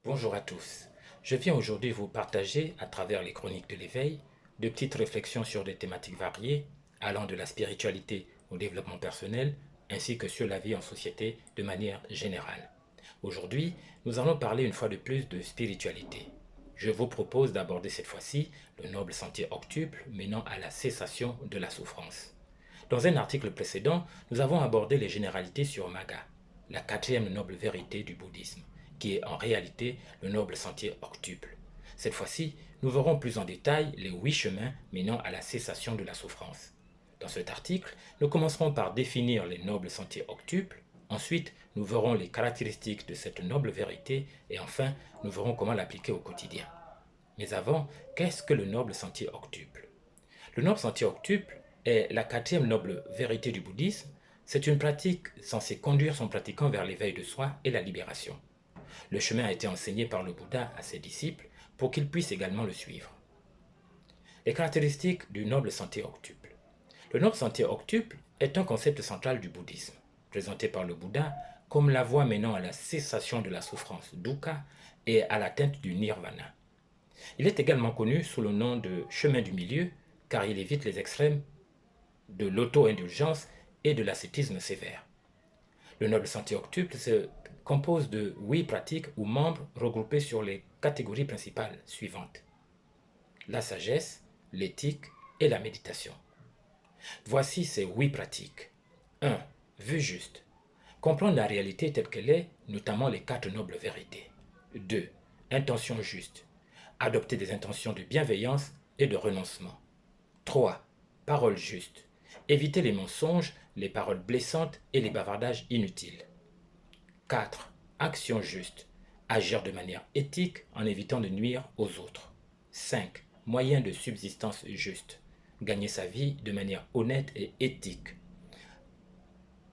Bonjour à tous. Je viens aujourd'hui vous partager, à travers les chroniques de l'éveil, de petites réflexions sur des thématiques variées, allant de la spiritualité au développement personnel, ainsi que sur la vie en société de manière générale. Aujourd'hui, nous allons parler une fois de plus de spiritualité. Je vous propose d'aborder cette fois-ci le noble sentier octuple menant à la cessation de la souffrance. Dans un article précédent, nous avons abordé les généralités sur Maga, la quatrième noble vérité du bouddhisme, qui est en réalité le noble sentier octuple. Cette fois-ci, nous verrons plus en détail les 8 chemins menant à la cessation de la souffrance. Dans cet article, nous commencerons par définir les nobles sentiers octuples, ensuite nous verrons les caractéristiques de cette noble vérité et enfin nous verrons comment l'appliquer au quotidien. Mais avant, qu'est-ce que le noble sentier octuple? Le noble sentier octuple est la quatrième noble vérité du bouddhisme. C'est une pratique censée conduire son pratiquant vers l'éveil de soi et la libération. Le chemin a été enseigné par le Bouddha à ses disciples pour qu'ils puissent également le suivre. Les caractéristiques du noble sentier octuple. Le noble sentier octuple est un concept central du bouddhisme, présenté par le Bouddha comme la voie menant à la cessation de la souffrance dukkha et à l'atteinte du nirvana. Il est également connu sous le nom de chemin du milieu car il évite les extrêmes de l'auto-indulgence et de l'ascétisme sévère. Le noble sentier octuple se compose de 8 pratiques ou membres regroupés sur les catégories principales suivantes: la sagesse, l'éthique et la méditation. Voici ces 8 pratiques. 1. Vue juste. Comprendre la réalité telle qu'elle est, notamment les 4 nobles vérités. 2. Intention juste. Adopter des intentions de bienveillance et de renoncement. 3. Parole juste. Éviter les mensonges, les paroles blessantes et les bavardages inutiles. 4. Action juste. Agir de manière éthique en évitant de nuire aux autres. 5. Moyen de subsistance juste. Gagner sa vie de manière honnête et éthique.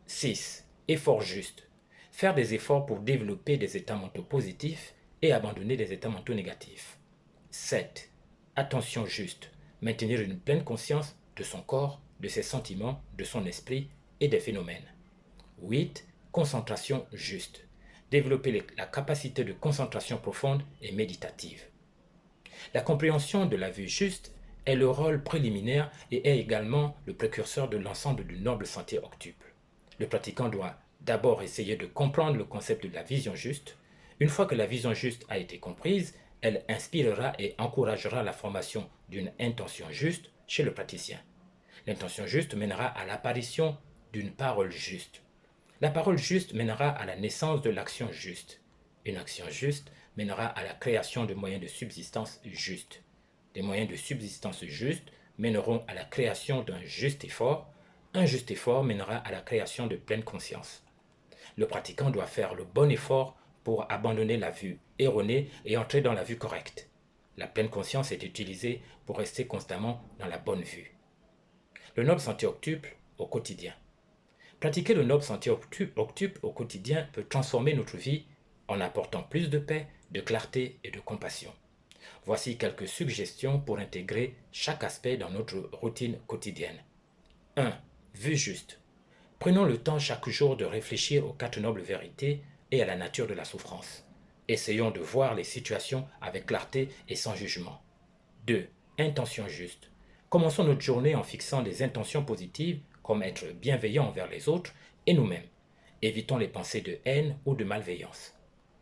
6. Effort juste. Faire des efforts pour développer des états mentaux positifs et abandonner des états mentaux négatifs. 7. Attention juste. Maintenir une pleine conscience de son corps, de ses sentiments, de son esprit et des phénomènes. 8. Concentration juste. Développer la capacité de concentration profonde et méditative. La compréhension de la vue juste est le rôle préliminaire et est également le précurseur de l'ensemble du noble sentier octuple. Le pratiquant doit d'abord essayer de comprendre le concept de la vision juste. Une fois que la vision juste a été comprise, elle inspirera et encouragera la formation d'une intention juste chez le praticien. L'intention juste mènera à l'apparition d'une parole juste. La parole juste mènera à la naissance de l'action juste. Une action juste mènera à la création de moyens de subsistance justes. Des moyens de subsistance justes mèneront à la création d'un juste effort. Un juste effort mènera à la création de pleine conscience. Le pratiquant doit faire le bon effort pour abandonner la vue erronée et entrer dans la vue correcte. La pleine conscience est utilisée pour rester constamment dans la bonne vue. Le noble sentier octuple au quotidien. Pratiquer le noble sentier octuple au quotidien peut transformer notre vie en apportant plus de paix, de clarté et de compassion. Voici quelques suggestions pour intégrer chaque aspect dans notre routine quotidienne. 1. Vue juste. Prenons le temps chaque jour de réfléchir aux 4 nobles vérités et à la nature de la souffrance. Essayons de voir les situations avec clarté et sans jugement. 2. Intention juste. Commençons notre journée en fixant des intentions positives comme être bienveillant envers les autres et nous-mêmes. Évitons les pensées de haine ou de malveillance.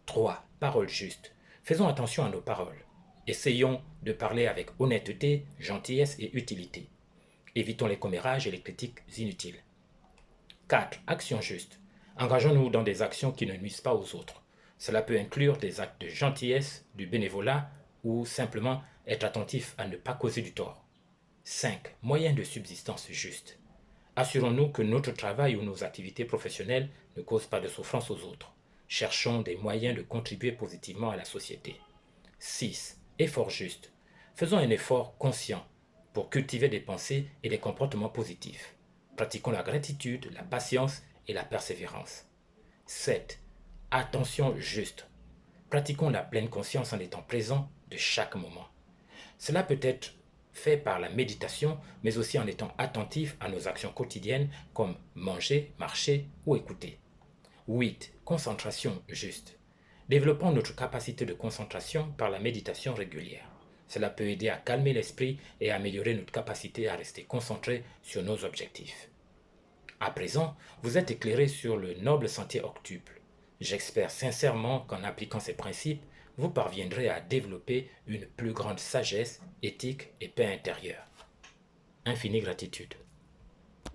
3. Parole juste. Faisons attention à nos paroles. Essayons de parler avec honnêteté, gentillesse et utilité. Évitons les commérages et les critiques inutiles. 4. Action juste. Engageons-nous dans des actions qui ne nuisent pas aux autres. Cela peut inclure des actes de gentillesse, du bénévolat ou simplement être attentif à ne pas causer du tort. 5. Moyen de subsistance juste. Assurons-nous que notre travail ou nos activités professionnelles ne causent pas de souffrance aux autres. Cherchons des moyens de contribuer positivement à la société. 6. Effort juste. Faisons un effort conscient pour cultiver des pensées et des comportements positifs. Pratiquons la gratitude, la patience et la persévérance. 7. Attention juste. Pratiquons la pleine conscience en étant présents de chaque moment. Cela peut être fait par la méditation, mais aussi en étant attentif à nos actions quotidiennes comme manger, marcher ou écouter. 8. Concentration juste. Développons notre capacité de concentration par la méditation régulière. Cela peut aider à calmer l'esprit et à améliorer notre capacité à rester concentré sur nos objectifs. À présent, vous êtes éclairé sur le noble sentier octuple. J'espère sincèrement qu'en appliquant ces principes, vous parviendrez à développer une plus grande sagesse, éthique et paix intérieure. Infinie gratitude.